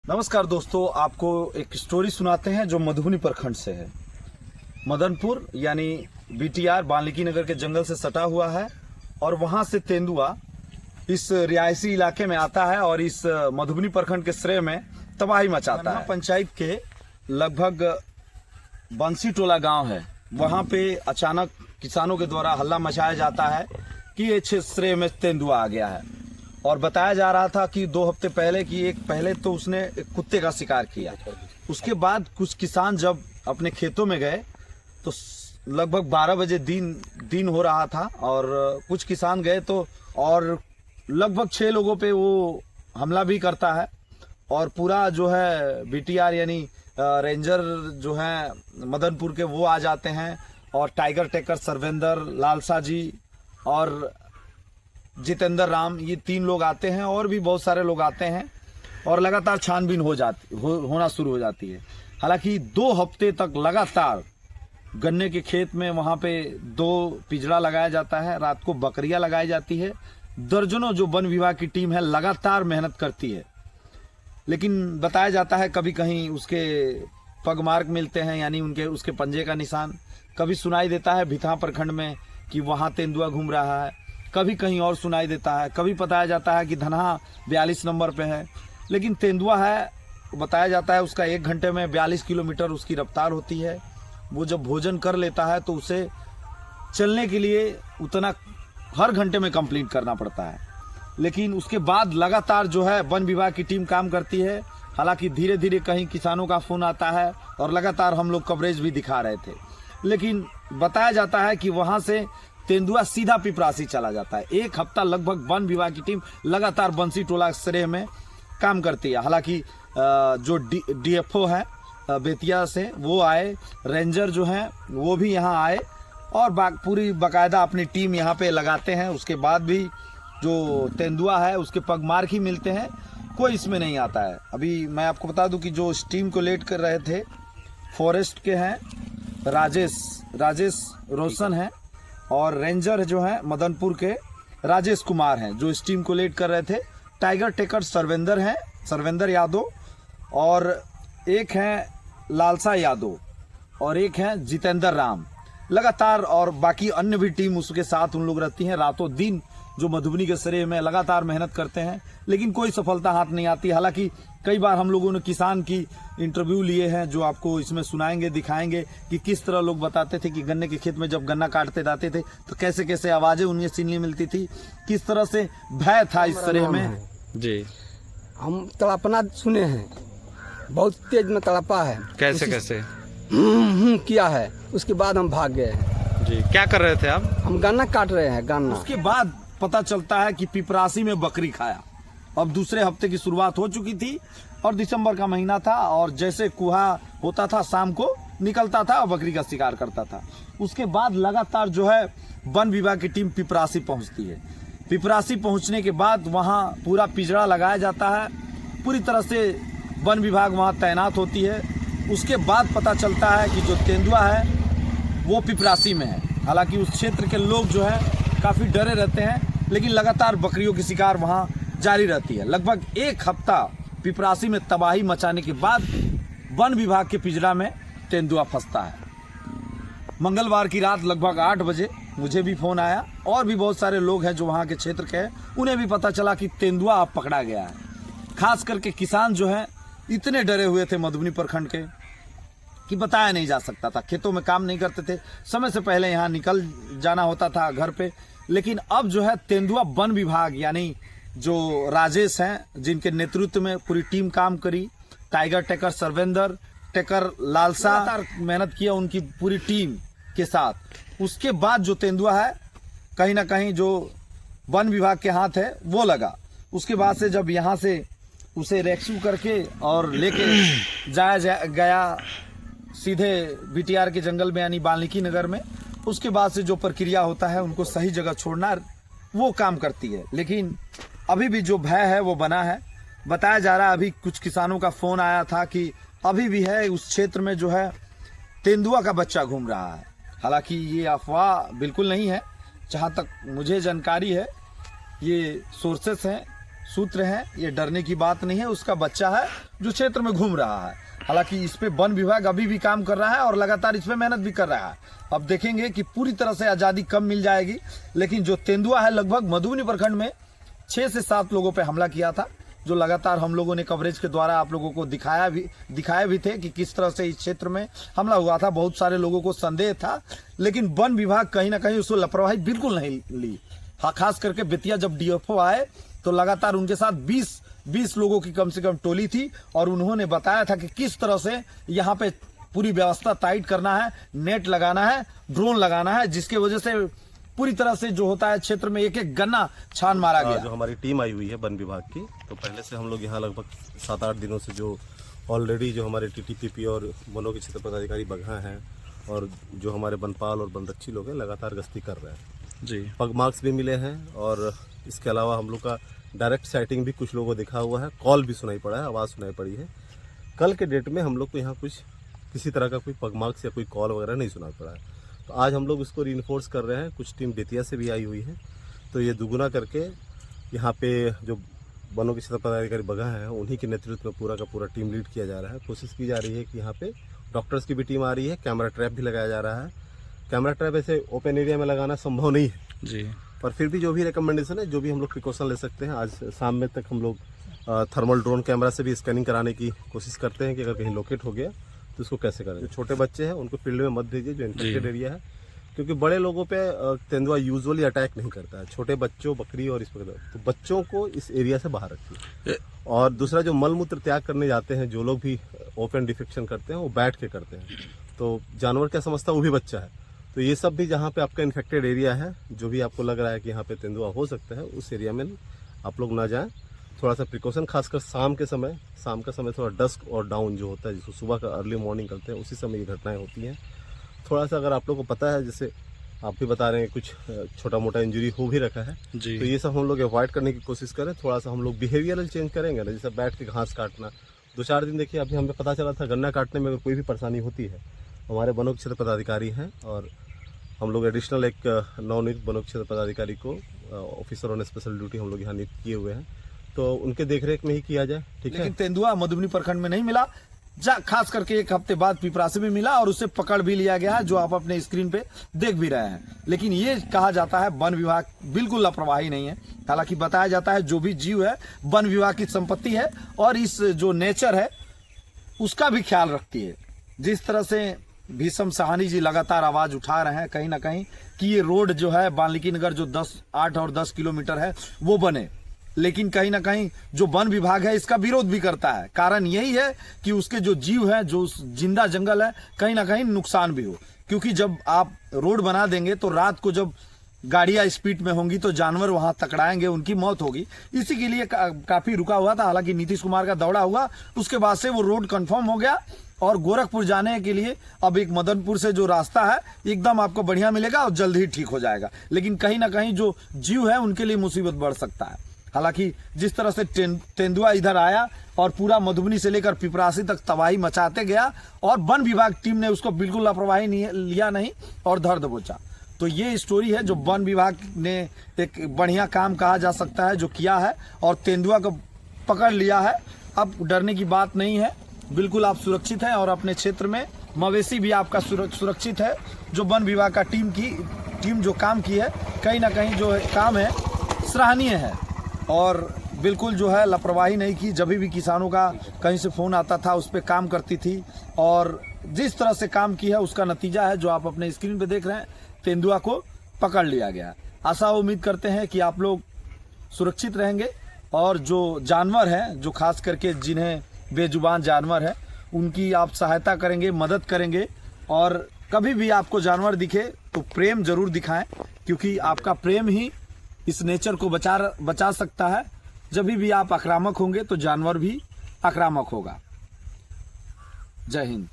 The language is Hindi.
नमस्कार दोस्तों, आपको एक स्टोरी सुनाते हैं जो मधुबनी प्रखंड से है। मदनपुर यानी बीटीआर वाल्मीकि नगर के जंगल से सटा हुआ है और वहां से तेंदुआ इस रिहायशी इलाके में आता है और इस मधुबनी प्रखंड के श्रेय में तबाही मचाता है। पंचायत के लगभग बंसी टोला गांव है, वहां पे अचानक किसानों के द्वारा हल्ला मचाया जाता है कि ये श्रेय में तेंदुआ आ गया है और बताया जा रहा था कि 2 हफ्ते पहले की पहले तो उसने एक कुत्ते का शिकार किया। उसके बाद कुछ किसान जब अपने खेतों में गए तो लगभग 12 बजे दिन हो रहा था और कुछ किसान गए तो और लगभग 6 लोगों पे वो हमला भी करता है और पूरा जो है बीटीआर यानी रेंजर जो है मदनपुर के वो आ जाते हैं और टाइगर टेकर सर्वेंद्र, लालसा जी और जितेंद्र राम, ये 3 लोग आते हैं और भी बहुत सारे लोग आते हैं और लगातार छानबीन होना शुरू हो जाती है। हालांकि 2 हफ्ते तक लगातार गन्ने के खेत में वहां पे 2 पिंजरा लगाया जाता है, रात को बकरियां लगाई जाती है। दर्जनों जो वन विभाग की टीम है लगातार मेहनत करती है, लेकिन बताया जाता है कभी कहीं उसके पगमार्क मिलते हैं यानी उसके पंजे का निशान। कभी सुनाई देता है भिथा प्रखंड में कि वहां तेंदुआ घूम रहा है, कभी कहीं और सुनाई देता है, कभी बताया जाता है कि धनहा 42 नंबर पे है। लेकिन तेंदुआ है, बताया जाता है उसका 1 घंटे में 42 किलोमीटर उसकी रफ्तार होती है। वो जब भोजन कर लेता है तो उसे चलने के लिए उतना हर घंटे में कंप्लीट करना पड़ता है। लेकिन उसके बाद लगातार जो है वन विभाग की टीम काम करती है। हालांकि धीरे धीरे कहीं किसानों का फोन आता है और लगातार हम लोग कवरेज भी दिखा रहे थे, लेकिन बताया जाता है कि वहां से तेंदुआ सीधा पिपरासी चला जाता है। 1 हफ्ता लगभग वन विभाग की टीम लगातार बंसी टोला श्रेय में काम करती है। हालांकि जो डीएफओ है बेतिया से वो आए, रेंजर जो हैं वो भी यहाँ आए और पूरी बाकायदा अपनी टीम यहाँ पे लगाते हैं। उसके बाद भी जो तेंदुआ है उसके पगमार्क ही मिलते हैं, कोई इसमें नहीं आता है। अभी मैं आपको बता दूं कि जो इस टीम को लीड कर रहे थे फॉरेस्ट के हैं राजेश रोशन हैं और रेंजर जो हैं मदनपुर के राजेश कुमार हैं जो इस टीम को लीड कर रहे थे। टाइगर टेकर सर्वेंद्र यादव और एक हैं लालसा यादव और एक हैं जितेंद्र राम लगातार, और बाकी अन्य भी टीम उसके साथ उन लोग रहती हैं। रातों दिन जो मधुबनी के श्रेय में लगातार मेहनत करते हैं, लेकिन कोई सफलता हाथ नहीं आती। हालांकि कई बार हम लोगों ने किसान की इंटरव्यू लिए हैं जो आपको इसमें सुनाएंगे, दिखाएंगे कि किस तरह लोग बताते थे कि गन्ने के खेत में जब गन्ना काटते जाते थे तो कैसे कैसे आवाजें उन्हें सुनने मिलती थी, किस तरह से भय था इस श्रेय में। जी, हम तड़पना सुने हैं, बहुत तेज में तड़पा है। कैसे किया है, उसके बाद हम भाग गए हैं। जी, क्या कर रहे थे आप? हम गन्ना काट रहे हैं गन्ना। उसके बाद पता चलता है कि पिपरासी में बकरी खाया। अब दूसरे हफ्ते की शुरुआत हो चुकी थी और दिसंबर का महीना था और जैसे कुहा होता था शाम को निकलता था और बकरी का शिकार करता था। उसके बाद लगातार जो है वन विभाग की टीम पिपरासी पहुंचती है। पिपरासी पहुंचने के बाद वहां पूरा पिंजरा लगाया जाता है, पूरी तरह से वन विभाग वहां तैनात होती है। उसके बाद पता चलता है कि जो तेंदुआ है वो पिपरासी में है। हालांकि उस क्षेत्र के लोग जो है काफ़ी डरे रहते हैं, लेकिन लगातार बकरियों की शिकार वहाँ जारी रहती है। लगभग 1 हफ्ता पिपरासी में तबाही मचाने के बाद वन विभाग के पिंजरा में तेंदुआ फंसता है। मंगलवार की रात लगभग 8 बजे मुझे भी फ़ोन आया और भी बहुत सारे लोग हैं जो वहाँ के क्षेत्र के हैं, उन्हें भी पता चला कि तेंदुआ अब पकड़ा गया है। खास करके किसान जो हैं इतने डरे हुए थे मधुबनी प्रखंड के कि बताया नहीं जा सकता था। खेतों में काम नहीं करते थे, समय से पहले यहाँ निकल जाना होता था घर पे। लेकिन अब जो है तेंदुआ वन विभाग यानी जो राजेश हैं जिनके नेतृत्व में पूरी टीम काम करी, टाइगर टेकर सर्वेंद्र टेकर लालसा मेहनत किया उनकी पूरी टीम के साथ। उसके बाद जो तेंदुआ है कहीं ना कहीं जो वन विभाग के हाथ है वो लगा। उसके बाद से जब यहाँ से उसे रेस्क्यू करके और लेके जाया गया सीधे बीटीआर के जंगल में यानी वाल्मीकि नगर में, उसके बाद से जो प्रक्रिया होता है उनको सही जगह छोड़ना वो काम करती है। लेकिन अभी भी जो भय है वो बना है। बताया जा रहा है अभी कुछ किसानों का फोन आया था कि अभी भी है उस क्षेत्र में जो है तेंदुआ का बच्चा घूम रहा है। हालांकि ये अफवाह बिल्कुल नहीं है, जहाँ तक मुझे जानकारी है ये सोर्सेस हैं, सूत्र हैं, ये डरने की बात नहीं है। उसका बच्चा है जो क्षेत्र में घूम रहा है। हालांकि इस पे वन विभाग अभी भी काम कर रहा है और लगातार इस पे मेहनत भी कर रहा है। अब देखेंगे कि पूरी तरह से आज़ादी कब मिल जाएगी। लेकिन जो तेंदुआ है, लगभग मधुबनी प्रखंड में 6 से 7 लोगों पे हमला किया था, जो लगातार हम लोगों ने कवरेज के द्वारा आप लोगों को दिखाया भी थे कि किस तरह से इस क्षेत्र में हमला हुआ था। बहुत सारे लोगों को संदेह था, लेकिन वन विभाग कहीं ना कहीं उसको लापरवाही बिल्कुल नहीं ली। हाँ, खास करके बेतिया जब डीएफओ आए तो लगातार उनके साथ 20 लोगों की कम से कम टोली थी और उन्होंने बताया था कि किस तरह से यहाँ पे पूरी व्यवस्था टाइट करना है, नेट लगाना है, ड्रोन लगाना है, जिसके वजह से पूरी तरह से जो होता है क्षेत्र में एक एक गन्ना छान मारा गया। जो हमारी टीम आई हुई है वन विभाग की, तो पहले से हम लोग यहाँ लगभग 7-8 दिनों से जो ऑलरेडी जो हमारे टीटीपीपी और वनों के क्षेत्र पदाधिकारी बगहा हैं और जो हमारे वनपाल और वनरक्षी लोग हैं, लगातार गश्ती कर रहे हैं जी। पग मार्क्स भी मिले हैं और इसके अलावा हम लोग का डायरेक्ट साइटिंग भी कुछ लोगों को दिखा हुआ है, कॉल भी सुनाई पड़ा है, आवाज़ सुनाई पड़ी है। कल के डेट में हम लोग को यहाँ कुछ किसी तरह का कोई पग मार्क्स या कोई कॉल वगैरह नहीं सुना पड़ा है। तो आज हम लोग इसको रीइंफोर्स कर रहे हैं। कुछ टीम बेतिया से भी आई हुई है, तो ये दुगुना करके यहाँ पे जो वनों के क्षेत्र पदाधिकारी बगहा हैं, उन्हीं के नेतृत्व में पूरा का पूरा टीम लीड किया जा रहा है। कोशिश की जा रही है कि यहाँ पे डॉक्टर्स की भी टीम आ रही है, कैमरा ट्रैप भी लगाया जा रहा है। कैमरा ट्रैप ऐसे ओपन एरिया में लगाना संभव नहीं है जी, पर फिर भी जो भी रिकमेंडेशन है, जो भी हम लोग प्रिकॉशन ले सकते हैं, आज शाम में तक हम लोग थर्मल ड्रोन कैमरा से भी स्कैनिंग कराने की कोशिश करते हैं कि अगर कहीं लोकेट हो गया तो उसको कैसे करें। जो छोटे बच्चे हैं उनको फील्ड में मत भेजिए, जो इन्फेक्टेड एरिया है, क्योंकि बड़े लोगों पे तेंदुआ यूजुअली अटैक नहीं करता है। छोटे बच्चों, बकरी और इस प्रकार, तो बच्चों को इस एरिया से बाहर रखिए। और दूसरा, जो मल मूत्र त्याग करने जाते हैं, जो लोग भी ओपन डिफेक्शन करते हैं, वो बैठ के करते हैं, तो जानवर क्या समझता है, वो भी बच्चा है। तो ये सब भी जहाँ पे आपका इन्फेक्टेड एरिया है, जो भी आपको लग रहा है कि यहाँ पे तेंदुआ हो सकता है, उस एरिया में आप लोग ना जाएं। थोड़ा सा प्रिकॉशन, खासकर शाम का समय थोड़ा डस्क और डाउन जो होता है, जिसको सुबह का अर्ली मॉर्निंग करते हैं, उसी समय ये घटनाएं होती हैं। थोड़ा सा अगर आप लोग को पता है, जैसे आप भी बता रहे हैं कुछ छोटा मोटा इंजरी हो भी रखा है जी, तो ये सब हम लोग अवॉइड करने की कोशिश करें। थोड़ा सा हम लोग बिहेवियरल चेंज करेंगे ना, जैसे बैठ के घास काटना। 2-4 दिन देखिए, अभी हमें पता चला था गन्ना काटने में अगर कोई भी परेशानी होती है, हमारे वनों क्षेत्र पदाधिकारी हैं और हम लोग एडिशनल एक नवनियुक्त वनों क्षेत्र पदाधिकारी को ऑफिसर ऑन स्पेशल ड्यूटी हम लोग यहाँ नियुक्त किए हुए हैं, तो उनके देखरेख में ही किया जाए। ठीक है। लेकिन तेंदुआ मधुबनी प्रखंड में नहीं मिला, खास करके 1 हफ्ते बाद पिपरासी में मिला और उसे पकड़ भी लिया गया है, जो आप अपने स्क्रीन पे देख भी रहे हैं। लेकिन ये कहा जाता है वन विभाग बिल्कुल लापरवाही नहीं है। हालांकि बताया जाता है जो भी जीव है वन विभाग की संपत्ति है और इस जो नेचर है उसका भी ख्याल रखती है। जिस तरह से भीषम साहनी जी लगातार आवाज उठा रहे हैं कहीं ना कहीं कि ये रोड जो है वाल्मीकि नगर जो 8 और 10 किलोमीटर है वो बने, लेकिन कहीं ना कहीं जो वन विभाग है इसका विरोध भी करता है। कारण यही है कि उसके जो जीव है, जो जिंदा जंगल है, कहीं ना कहीं नुकसान भी हो। क्योंकि जब आप रोड बना देंगे तो रात को जब गाड़ियां स्पीड में होंगी तो जानवर वहां टकराएंगे, उनकी मौत होगी। इसी के लिए काफी रुका हुआ था। हालांकि नीतीश कुमार का दौरा हुआ, उसके बाद से वो रोड कंफर्म हो गया और गोरखपुर जाने के लिए अब एक मदनपुर से जो रास्ता है एकदम आपको बढ़िया मिलेगा और जल्द ही ठीक हो जाएगा। लेकिन कहीं ना कहीं जो जीव है उनके लिए मुसीबत बढ़ सकता है। हालांकि जिस तरह से तेंदुआ इधर आया और पूरा मधुबनी से लेकर पिपरासी तक तबाही मचाते गया और वन विभाग टीम ने उसको बिल्कुल लापरवाही लिया नहीं और धर दबोचा। तो ये स्टोरी है जो वन विभाग ने एक बढ़िया काम कहा जा सकता है जो किया है और तेंदुआ को पकड़ लिया है। अब डरने की बात नहीं है, बिल्कुल आप सुरक्षित हैं और अपने क्षेत्र में मवेशी भी आपका सुरक्षित है। जो वन विभाग का टीम जो काम की है, कहीं ना कहीं जो काम है सराहनीय है और बिल्कुल जो है लापरवाही नहीं की। जब भी किसानों का कहीं से फ़ोन आता था उस पर काम करती थी और जिस तरह से काम की है उसका नतीजा है जो आप अपने स्क्रीन पे देख रहे हैं। तेंदुआ को पकड़ लिया गया। आशा उम्मीद करते हैं कि आप लोग सुरक्षित रहेंगे और जो जानवर हैं, जो खास करके जिन्हें बेजुबान जानवर है, उनकी आप सहायता करेंगे, मदद करेंगे। और कभी भी आपको जानवर दिखे तो प्रेम जरूर दिखाएं, क्योंकि आपका प्रेम ही इस नेचर को बचा सकता है। जब भी आप आक्रामक होंगे तो जानवर भी आक्रामक होगा। जय हिंद।